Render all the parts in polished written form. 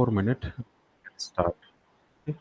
more minute. Let's start. Okay.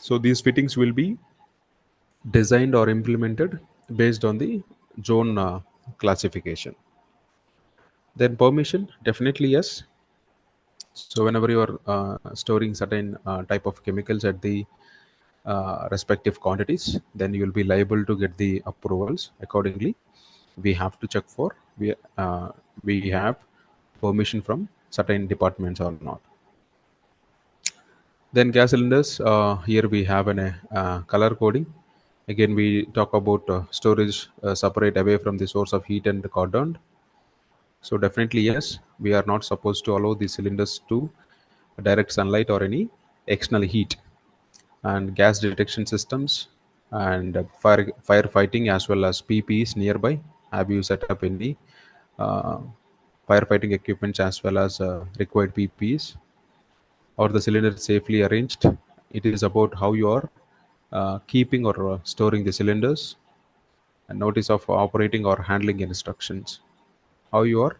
So these fittings will be designed or implemented based on the zone classification. Then permission, definitely yes. So whenever you are storing certain type of chemicals at the respective quantities, then you will be liable to get the approvals accordingly. We have to check for we have permission from certain departments or not. Then gas cylinders, here we have an color coding. Again, we talk about storage separate away from the source of heat and cordoned. So definitely yes, we are not supposed to allow the cylinders to direct sunlight or any external heat. And gas detection systems and firefighting as well as PPEs nearby. Have you set up any uh, firefighting equipments as well as required PPEs? Or the cylinder safely arranged? It is about how you are keeping or storing the cylinders, and notice of operating or handling instructions. How you are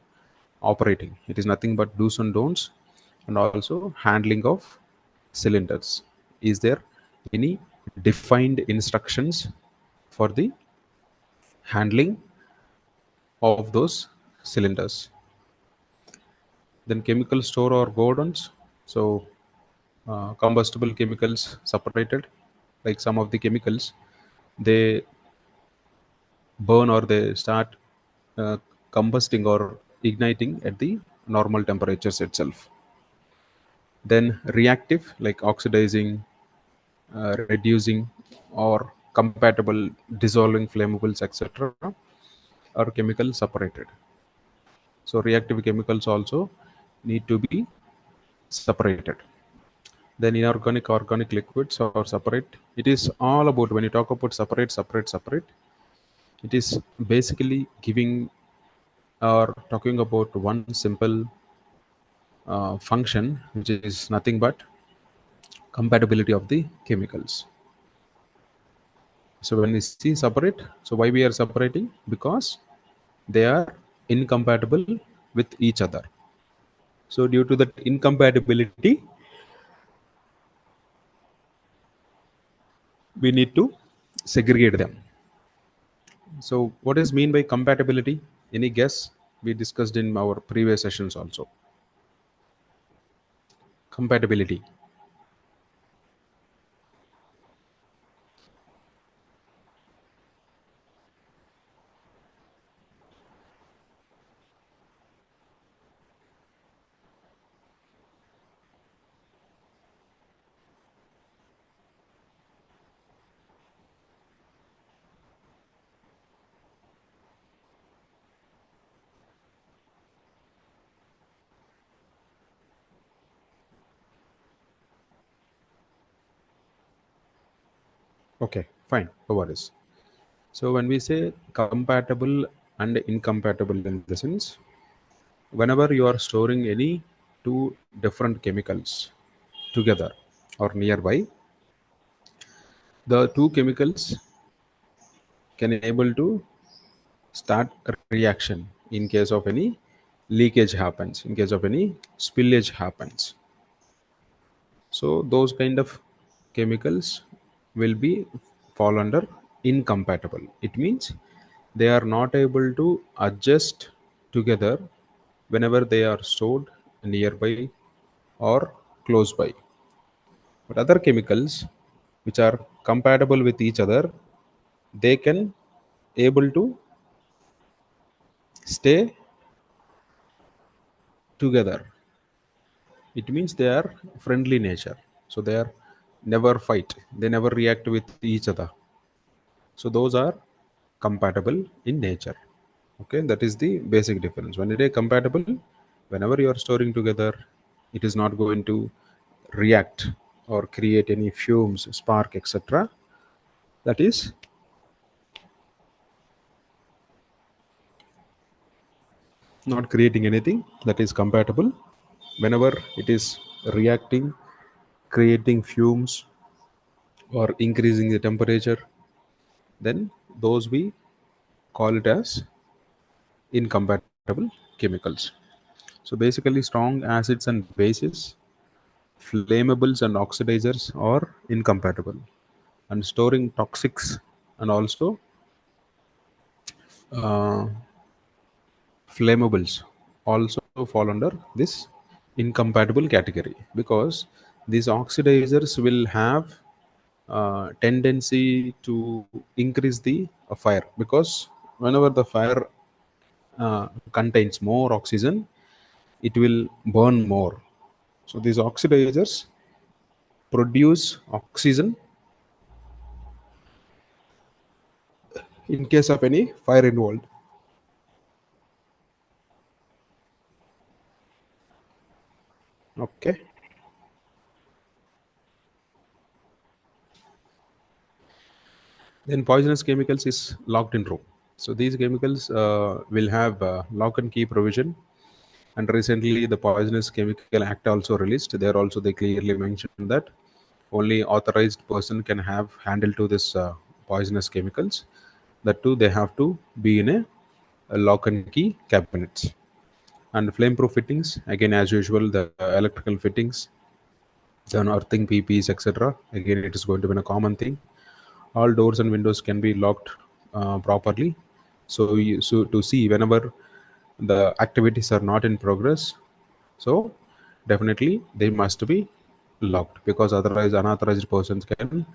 operating. It is nothing but do's and don'ts, and also handling of cylinders. Is there any defined instructions for the handling of those cylinders? Then chemical store or gordons. So combustible chemicals separated, like some of the chemicals, they burn or they start uh, combusting or igniting at the normal temperatures itself. Then reactive, like oxidizing, reducing, or compatible, dissolving flammables, etc., are chemical separated. So reactive chemicals also need to be separated. Then inorganic, organic liquids are separate. It is all about, when you talk about separate, it is basically giving or talking about one simple function, which is nothing but compatibility of the chemicals. So when we see separate, so why we are separating? Because they are incompatible with each other. So due to that incompatibility, we need to segregate them. So what is mean by compatibility? Any guess? We discussed in our previous sessions also. Compatibility. Okay, fine, no worries. So when we say compatible and incompatible, in the sense, whenever you are storing any two different chemicals together or nearby, the two chemicals can able to start a reaction in case of any leakage happens, in case of any spillage happens. So those kind of chemicals will be fall under incompatible. It means they are not able to adjust together whenever they are stored nearby or close by. But other chemicals which are compatible with each other, they can able to stay together. It means they are friendly nature. So they are never fight. They never react with each other. So those are compatible in nature. Okay, that is the basic difference. When it is compatible, whenever you are storing together, it is not going to react or create any fumes, spark, etc. That is not creating anything. That is compatible. Whenever it is reacting, creating fumes or increasing the temperature, then those we call it as incompatible chemicals. So basically, strong acids and bases, flamables and oxidizers are incompatible, and storing toxics and also uh, flammables also fall under this incompatible category, because these oxidizers will have tendency to increase the fire, because whenever the fire contains more oxygen, it will burn more. So these oxidizers produce oxygen in case of any fire involved. Okay. Then poisonous chemicals is locked in room. So these chemicals will have lock and key provision. And recently, the Poisonous Chemical Act also released. There also they clearly mentioned that only authorized person can have handle to this poisonous chemicals. That too, they have to be in a lock and key cabinets. And flame-proof fittings, again as usual, the electrical fittings, then earthing PPs, etc. Again, it is going to be a common thing. All doors and windows can be locked properly. So to see whenever the activities are not in progress, so definitely they must be locked, because otherwise unauthorized persons can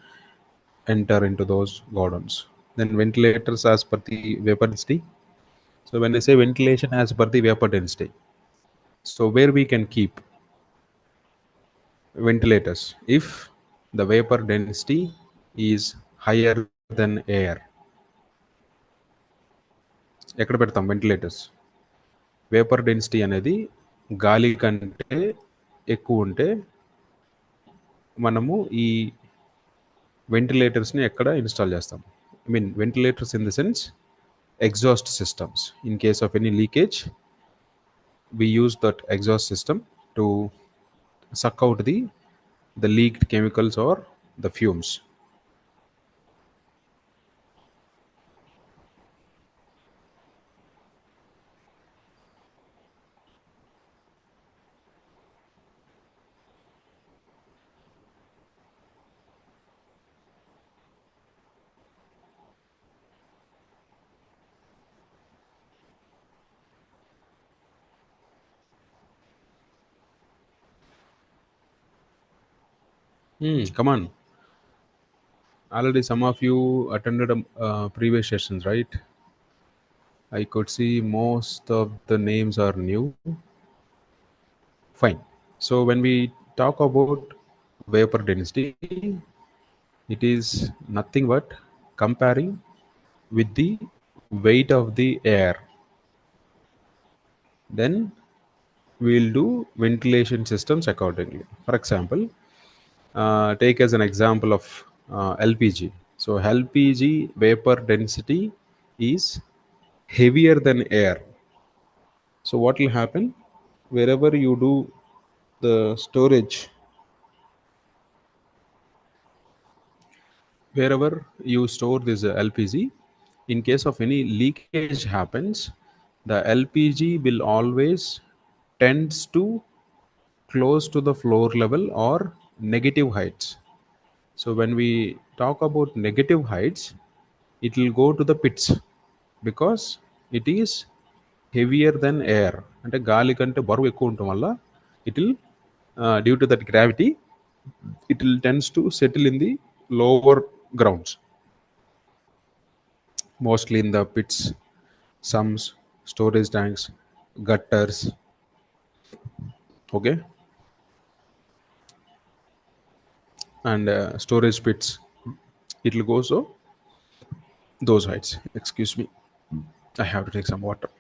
enter into those gardens. Then ventilators as per the vapor density. So when I say ventilation as per the vapor density, so where we can keep ventilators if the vapor density is higher than air. ఎక్కడ పెడతాం ventilators? Vapour density అనేది గాలి కంటే ఎక్కువ ఉంటే మనము ఈ వెంటిలేటర్స్ని ఎక్కడ ఇన్స్టాల్ చేస్తాం? I mean ventilators in the sense exhaust systems. In case of any leakage, we use that exhaust system to suck out the leaked chemicals or the fumes. Come on, already some of you attended previous sessions, right? I could see most of the names are new. Fine. So when we talk about vapor density, it is nothing but comparing with the weight of the air. Then we'll do ventilation systems accordingly. For example, take as an example of LPG. So LPG vapor density is heavier than air. So what will happen wherever you do the storage, wherever you store this LPG, in case of any leakage happens, the LPG will always tends to close to the floor level or negative heights. So when we talk about negative heights, it will go to the pits because it is heavier than air. అంటే గాలి కంటే బరువు ఎక్కువ ఉండటం వల్ల it will due to that gravity it will tends to settle in the lower grounds, mostly in the pits, sumps, storage tanks, gutters. Okay, and storage pits. It will go so those heights. Excuse me, I have to take some water.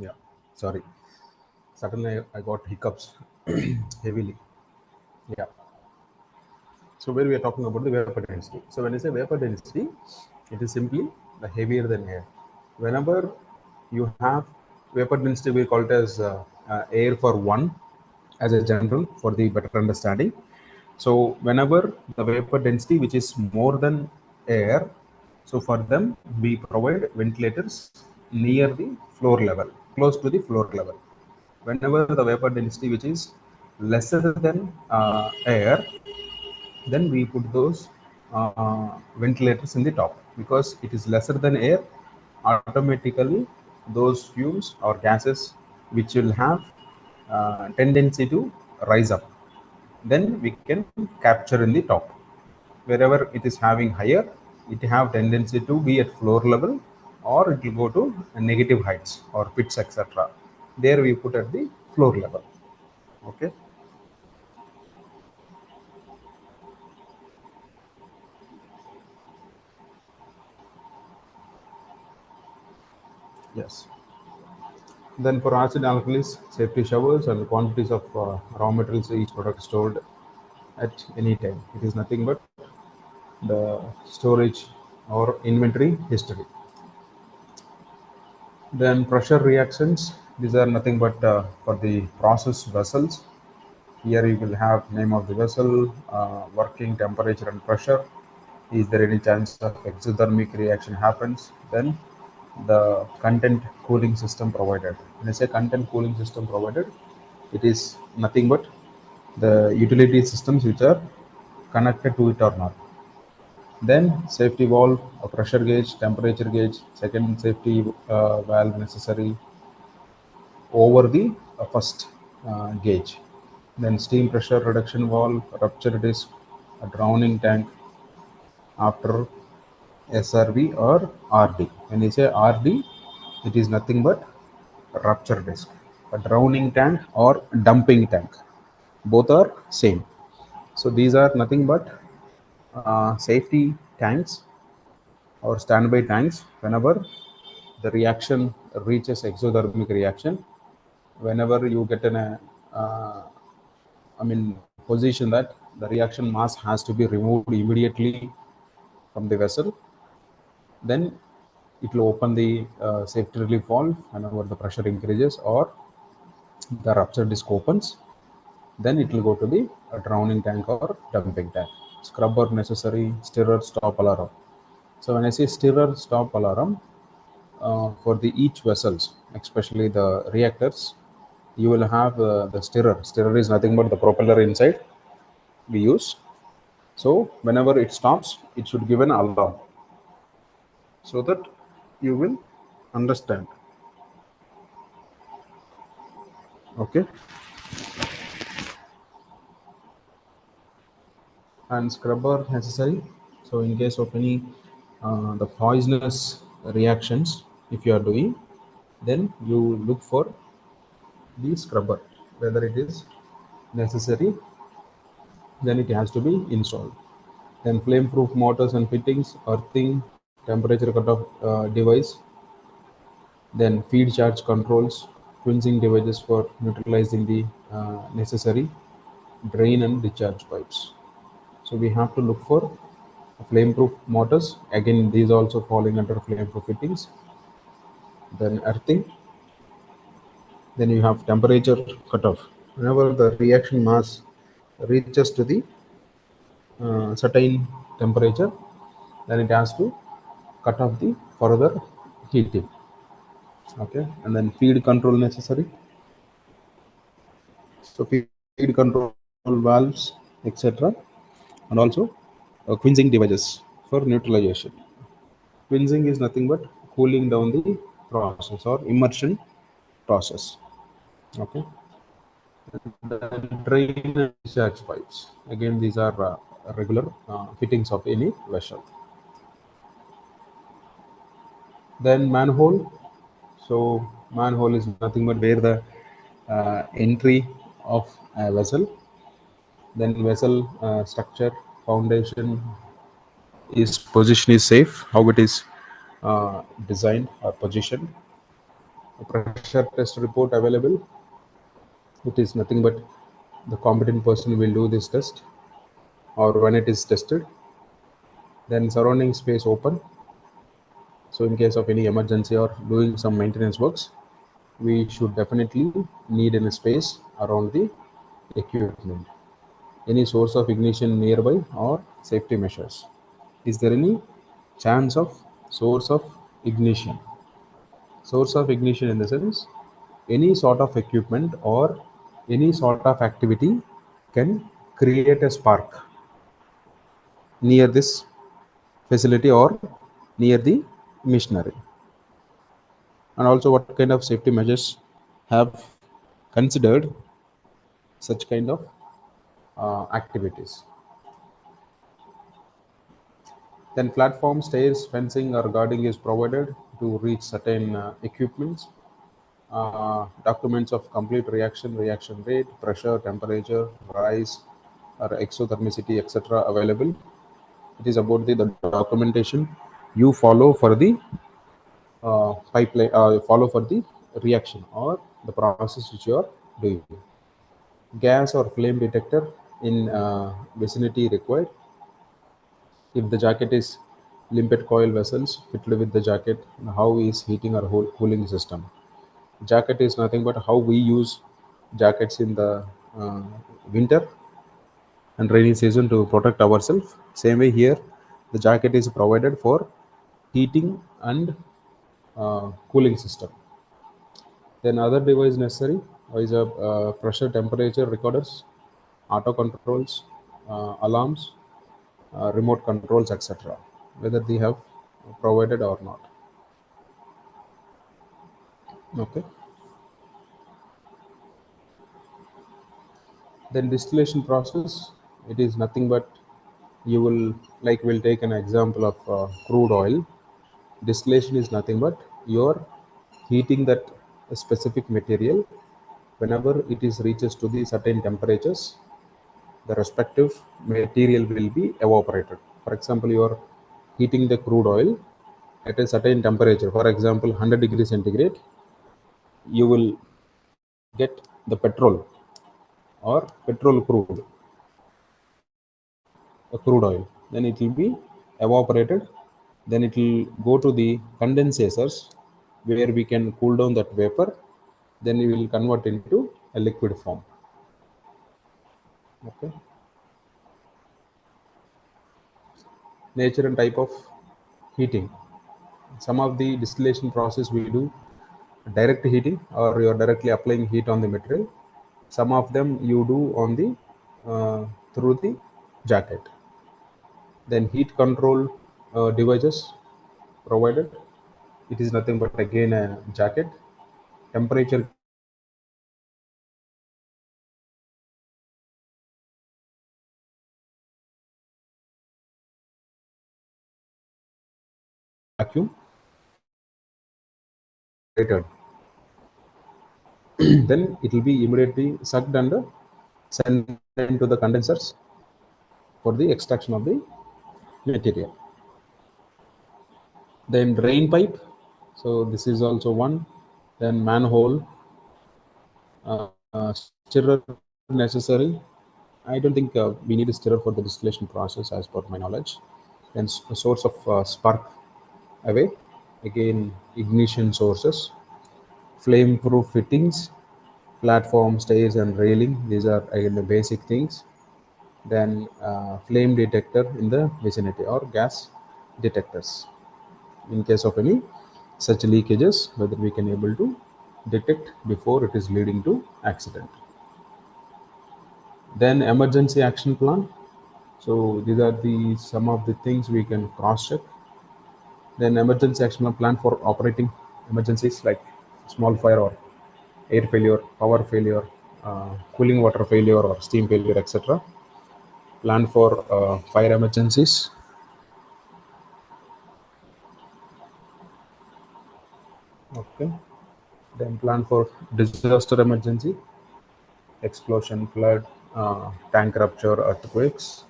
Yeah, sorry. Suddenly I got hiccups heavily. Yeah. So where we are talking about the vapor density. So when I say vapor density, it is simply the heavier than air. Whenever you have vapor density, we call it as air for one, as a general for the better understanding. So whenever the vapor density which is more than air, so for them we provide ventilators near the floor level, close to the floor level. Whenever the vapor density which is lesser than air, then we put those ventilators in the top because it is lesser than air. Automatically those fumes or gases which will have tendency to rise up, then we can capture in the top. Wherever it is having higher, it have tendency to be at floor level or it will go to negative heights or pits, etc. There we put at the floor level. Okay. Yes. Then for acid alkalis, safety showers and the quantities of raw materials each product stored at any time. It is nothing but the storage or inventory history. Then pressure reactions. These are nothing but for the process vessels. Here you will have name of the vessel, working temperature and pressure. Is there any chance of exothermic reaction happens? Then the content cooling system provided. When I say content cooling system provided, it is nothing but the utility systems which are connected to it or not. Then safety valve, a pressure gauge, temperature gauge, second safety valve necessary over the first gauge. Then steam pressure reduction valve, rupture disc, a drowning tank after SRV or RD. When you say RD, it is nothing but rupture disc, a drowning tank or dumping tank. Both are same. So these are nothing but safety tanks or standby tanks whenever the reaction reaches exothermic reaction. Whenever you get an uh, I mean, position that the reaction mass has to be removed immediately from the vessel. Then it will open the safety relief valve whenever the pressure increases or the rupture disc opens. Then it will go to the drowning tank or dumping tank. Scrubber necessary, stirrer, stop alarm. So when I say stirrer, stop alarm, for the each vessels, especially the reactors, you will have the stirrer. Stirrer is nothing but the propeller inside we use. So whenever it stops, it should give an alarm so that you will understand. Okay. And scrubber necessary. So in case of any the poisonous reactions, if you are doing, then you look for the scrubber, whether it is necessary, then it has to be installed. Then flame proof motors and fittings, earthing, temperature cutoff device, then feed charge controls, cleansing devices for neutralizing the necessary drain and discharge pipes. So we have to look for flame proof motors. Again, these also falling under flame proof fittings. Then earthing. Then you have temperature cutoff. Whenever the reaction mass reaches to the certain temperature, then it has to cut off the further heating. Okay, and then feed control necessary. So feed control valves, etc., and also quenching devices for neutralization. Quenching is nothing but cooling down the process or immersion process. Okay, drain and discharge pipes. Again, these are regular fittings of any vessel. Then manhole. So manhole is nothing but where the entry of a vessel. Then vessel structure, foundation, is position is safe, how it is designed or positioned. A pressure test report available. It is nothing but the competent person will do this test, or when it is tested, then surrounding space open. So in case of any emergency or doing some maintenance works, we should definitely need a space around the equipment. Any source of ignition nearby or safety measures. Is there any chance of source of ignition? Source of ignition in the sense any sort of equipment or any sort of activity can create a spark near this facility or near the machinery. And also what kind of safety measures have considered such kind of activities. Then platform stairs, fencing or guarding is provided to reach certain equipments. Documents of complete reaction, reaction rate, pressure, temperature, rise, or exothermicity, etc. available. It is about the documentation you follow for the pipeline, follow for the reaction or the process which you are doing. Gas or flame detector in vicinity required. If the jacket is limpet coil vessels fitted with the jacket, how is heating or cooling system? Jacket is nothing but how we use jackets in the uh, winter and rainy season to protect ourselves. Same way here, the jacket is provided for heating and cooling system. Then other device necessary is a pressure temperature recorders, auto controls, alarms, remote controls, etc. Whether they have provided or not. Okay. Then distillation process, it is nothing but you will like we'll take an example of crude oil. Distillation is nothing but you're heating that specific material. Whenever it is reaches to the certain temperatures, the respective material will be evaporated. For example, you are heating the crude oil at a certain temperature, for example 100 degrees centigrade, you will get the petrol or petrol crude oil. Then it will be evaporated. Then it will go to the condensers where we can cool down that vapor. Then we will convert into a liquid form. Okay. Nature and type of heating. Some of the distillation process we do direct heating, or you are directly applying heat on the material. Some of them you do on the through the jacket. Then heat control devices provided. It is nothing but again a jacket. Temperature vacuum rated. Then it will be immediately sucked and sent into the condensers for the extraction of the material. Then drain pipe. So this is also one. Then manhole, stirrer necessary. I don't think we need a stirrer for the distillation process, as per my knowledge. Then a source of spark away. Again, ignition sources, flame-proof fittings, platform, stairs, and railing. These are again the basic things. Then flame detector in the vicinity, or gas detectors in case of any such leakages, whether we can able to detect before it is leading to accident. Then emergency action plan. So these are the some of the things we can cross check. Then emergency action plan for operating emergencies like small fire or air failure, power failure, cooling water failure or steam failure, etc. Plan for fire emergencies. Okay. Then plan for disaster emergency, explosion, flood, tank rupture, earthquakes,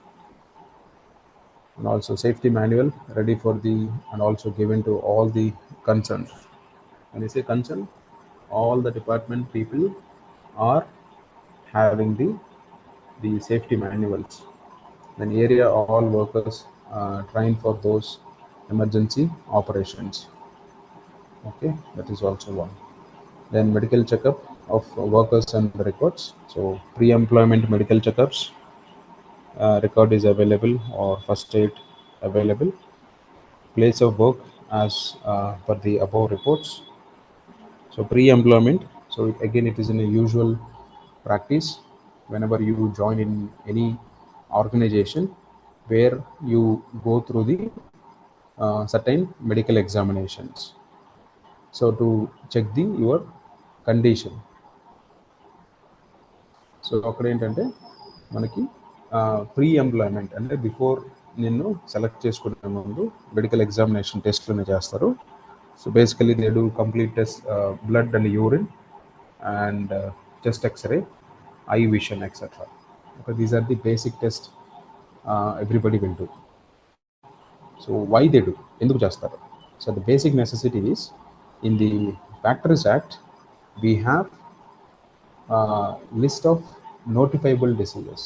and also safety manual ready for the and also given to all the concerned. When I say concerned, all the department people are having the safety manuals. Then area all workers trained for those emergency operations. Okay, that is also one. Then medical checkup of workers and records. So pre-employment medical checkups, record is available or first aid available. Place of work as per the above reports. So pre-employment. So again, it is in a usual practice whenever you join in any organization where you go through the certain medical examinations. So to check the your condition. So అక్కడ ఏంటంటే మనకి pre employment అంటే before నిన్ను select చేసుకునే ముందు medical examination టెస్ట్లను చేస్తారు. So basically they do complete test blood and urine and chest x-ray, eye vision et cetera. Okay, these are the basic test everybody will do. So why they do, ఎందుకు చేస్తారు? So the basic necessity is in the factories act we have list of notifiable diseases.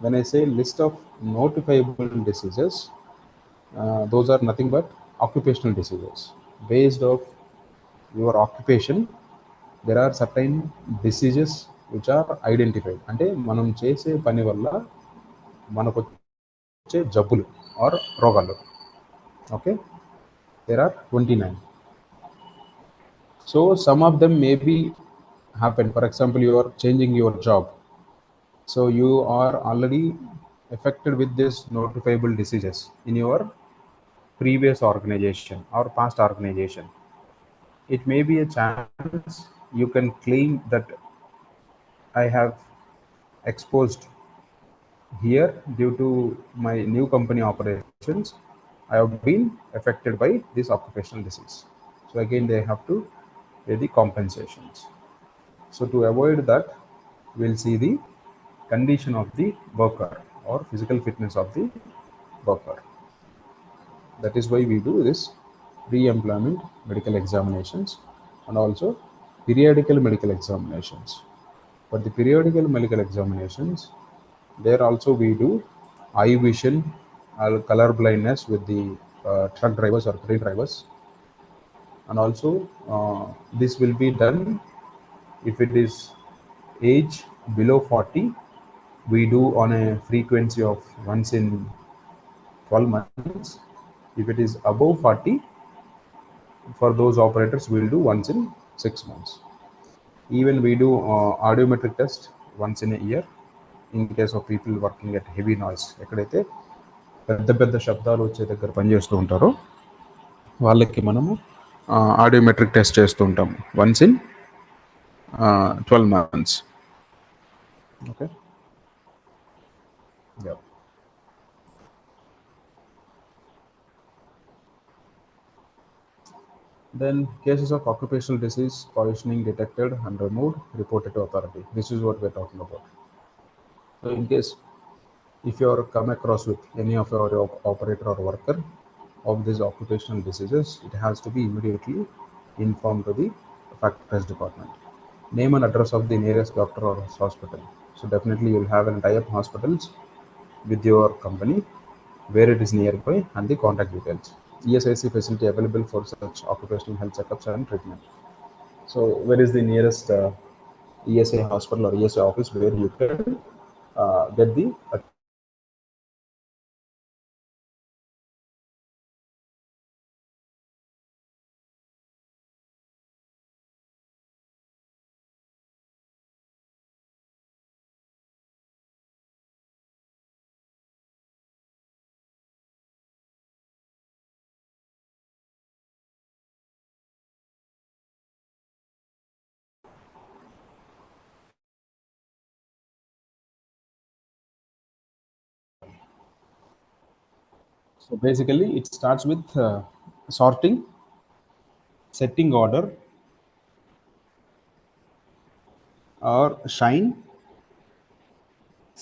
When I say list of notifiable diseases, those are nothing but occupational diseases. Based of your occupation, there are certain diseases which are identified. అంటే మనం చేసే పని వల్ల మనకు వచ్చే జబ్బులు are రోగాలు. Okay, there are 29. So some of them may be happen. For example, you are changing your job. So you are already affected with this notifiable diseases in your previous organization or past organization. It may be a chance you can claim that I have exposed here due to my new company operations. I have been affected by this occupational disease. So again, they have to pay the compensations. So to avoid that, we'll see the condition of the worker or physical fitness of the worker. That is why we do this pre-employment medical examinations and also periodical medical examinations. For the periodical medical examinations, there also we do eye vision, color blindness with the truck drivers or crane drivers, and also this will be done if it is age below 40. We do on a frequency of once in 12 months. If it is above 40, for those operators, we will do once in 6 months. Even we do audiometric test once in a year in case of people working at heavy noise. ఎక్కడైతే పెద్ద పెద్ద శబ్దాలు వచ్చే దగ్గర పనిచేస్తూ ఉంటారో వాళ్ళకి మనము ఆడియోమెట్రిక్ టెస్ట్ చేస్తూ ఉంటాం once in 12 months. Okay. Yeah. Then cases of occupational disease, poisoning detected and removed, reported to authority. This is what we're talking about. So in case if you are come across with any of your operator or worker of these occupational diseases, it has to be immediately informed to the practice department. Name and address of the nearest doctor or hospital. So definitely you'll have an tie-up hospitals with your company where it is nearby and the contact details. ESIC facility available for such occupational health checkups and treatment. So where is the nearest ESI hospital or ESI office where you can get the so basically it starts with sorting, setting order, or shine,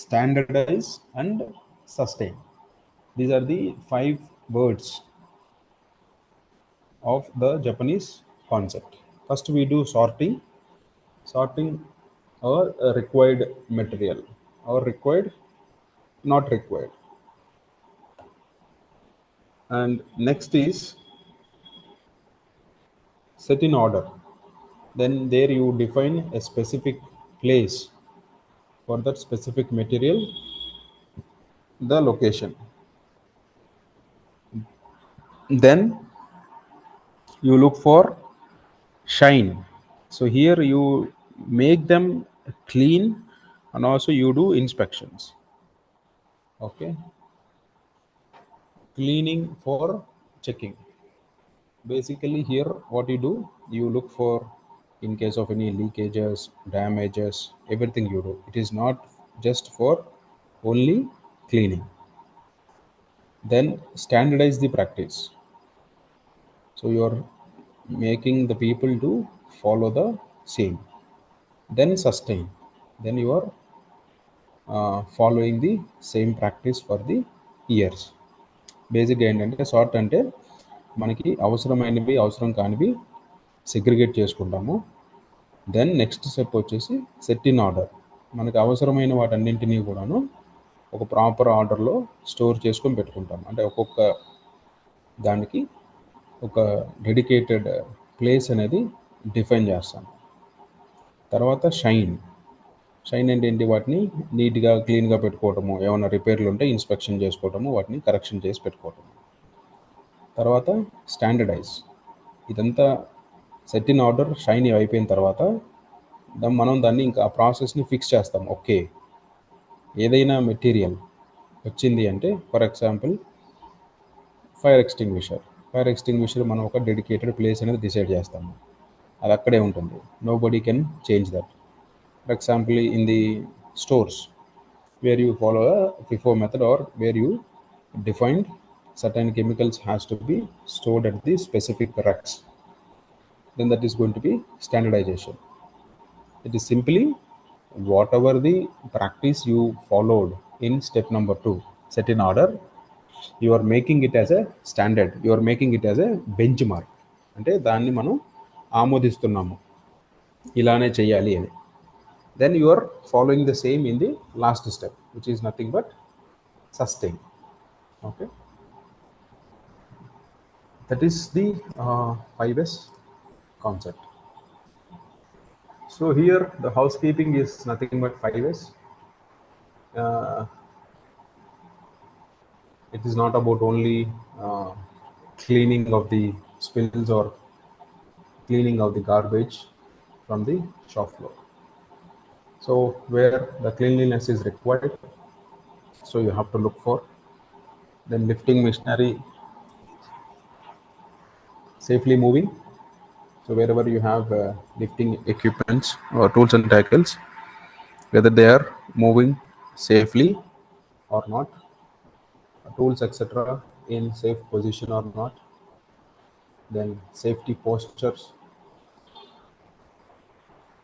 standardize, and sustain. These are the 5 words of the Japanese concept. First, we do sorting or required material or required, not required. And next is set in order. Then there you define a specific place for that specific material, the location. Then you look for shine. So here you make them clean and also you do inspections. Okay, cleaning for checking. Basically here what you do, you look for in case of any leakages, damages, everything you do. It is not just for only cleaning. Then standardize the practice. So you're making the people to follow the same. Then sustain. Then you are following the same practice for the years. బేసిక్గా ఏంటంటే sort అంటే మనకి అవసరమైనవి అవసరం కానివి segregate చేసుకుంటాము. Then next step వచ్చేసి set in order. మనకు అవసరమైన వాటన్నింటినీ కూడాను ఒక ప్రాపర్ ఆర్డర్లో స్టోర్ చేసుకొని పెట్టుకుంటాం. అంటే ఒక్కొక్క దానికి ఒక డెడికేటెడ్ ప్లేస్ అనేది డిఫైన్ చేస్తాం. తర్వాత షైన్. షైన్ అంటే ఏంటి, వాటిని నీట్గా క్లీన్గా పెట్టుకోవటము, ఏమైనా రిపేర్లు ఉంటే ఇన్స్పెక్షన్ చేసుకోవటము, వాటిని కరెక్షన్ చేసి పెట్టుకోవటము. తర్వాత స్టాండర్డైజ్. ఇదంతా సెట్ ఇన్ ఆర్డర్ షైన్ అయిపోయిన తర్వాత మనం దాన్ని ఇంకా ఆ ప్రాసెస్ని ఫిక్స్ చేస్తాం. ఓకే, ఏదైనా మెటీరియల్ వచ్చింది అంటే ఫర్ ఎగ్జాంపుల్ ఫైర్ ఎక్స్టింగ్విషర్ మనం ఒక డెడికేటెడ్ ప్లేస్ అనేది డిసైడ్ చేస్తాము. అది అక్కడే ఉంటుంది. Nobody can change that. For example, in the stores where you follow a FIFO method or where you defined certain chemicals has to be stored at the specific racks, then that is going to be standardization. It is simply whatever the practice you followed in step number 2, set in order, you are making it as a standard, you are making it as a benchmark. అంటే దాన్ని మనం ఆమోదిస్తున్నాము, ఇలానే చేయాలి అని. Then you are following the same in the last step, which is nothing but sustain. Okay, that is the 5S concept. So here the housekeeping is nothing but 5S. Uh, it is not about only uh, cleaning of the spills or cleaning of the garbage from the shop floor. So where the cleanliness is required, so you have to look for. Then lifting machinery safely moving. So wherever you have lifting equipments or tools and tackles, whether they are moving safely or not, tools etc. in safe position or not. Then safety postures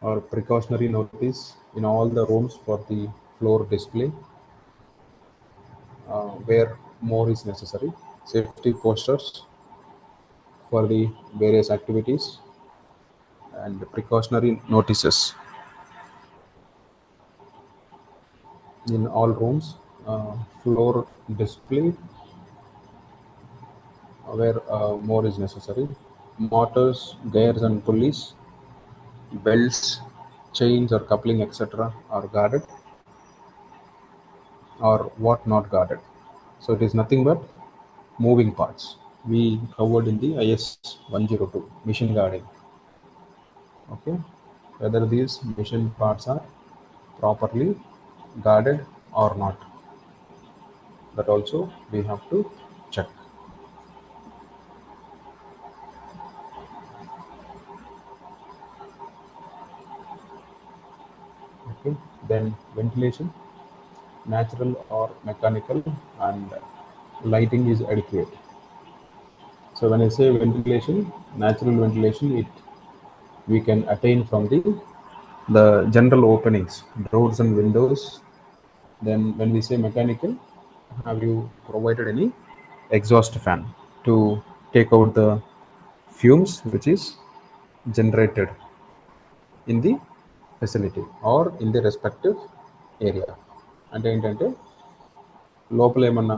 or precautionary notice in all the rooms for the floor display where more is necessary. Safety postures for the various activities and precautionary notices in all rooms. Floor display where more is necessary. Motors, gears, and pulleys, belts, chains, or coupling, etc., are guarded, or what not guarded. So it is nothing but moving parts. We covered in the IS 102 machine guarding. Okay, whether these machine parts are properly guarded or not, that also we have to check. Okay, then ventilation, natural or mechanical, and lighting is adequate. So when I say ventilation, natural ventilation, it we can attain from the general openings, doors and windows. Then when we say mechanical, have you provided any exhaust fan to take out the fumes which is generated in the facility or in the respective area? అంటే ఏంటంటే లోపల ఏమన్నా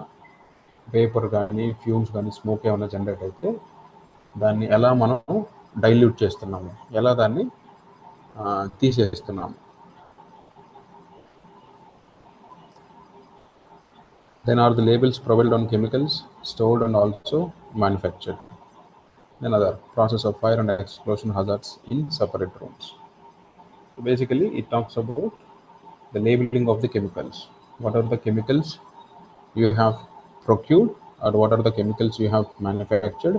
paper కానీ fumes కానీ smoke ఏమైనా generate అయితే దాన్ని ఎలా మనం డైల్యూట్ చేస్తున్నాము, ఎలా దాన్ని తీసేస్తున్నాము. Then are the labels provided on chemicals stored and also manufactured. Then other process of fire and explosion hazards in separate rooms. So basically it talks about the labeling of the chemicals. What are the chemicals you have procured or what are the chemicals you have manufactured,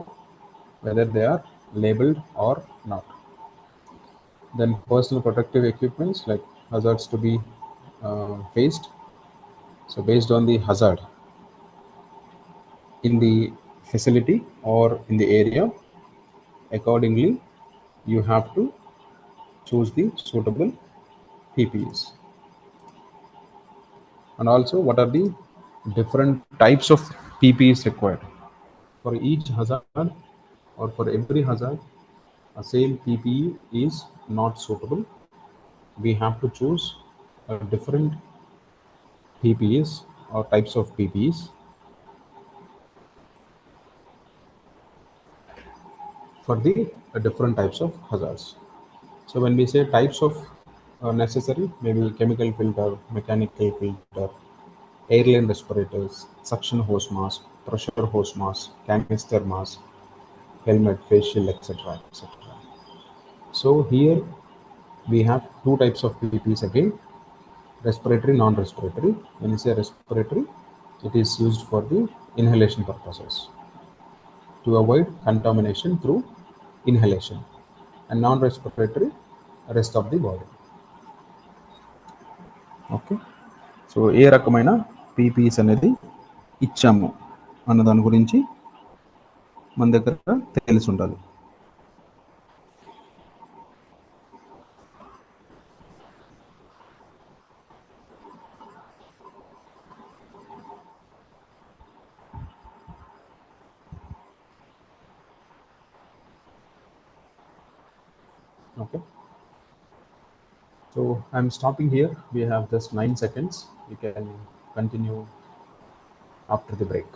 whether they are labeled or not. Then personal protective equipments like hazards to be faced. So based on the hazard in the facility or in the area, accordingly you have to choose the suitable PPEs. And also what are the different types of PPEs required for each hazard or for every hazard. A same PPE is not suitable. We have to choose a different PPEs or types of PPEs for the different types of hazards. So when we say types of necessary, maybe chemical filter, mechanical filter, airline respirators, suction hose mask, pressure hose mask, canister mask, helmet, facial, etc. etc. So here we have two types of PPEs again, respiratory, non-respiratory. When you say respiratory, it is used for the inhalation purposes to avoid contamination through inhalation, and non-respiratory, rest of the body. Okay, so ఏ రకమైన పీపీస్ అనేది ఇచ్చాము అన్న దాని గురించి మన దగ్గర తెలిసి ఉండాలి. Okay, So I'm stopping here. We have just 9 seconds. We can continue after the break.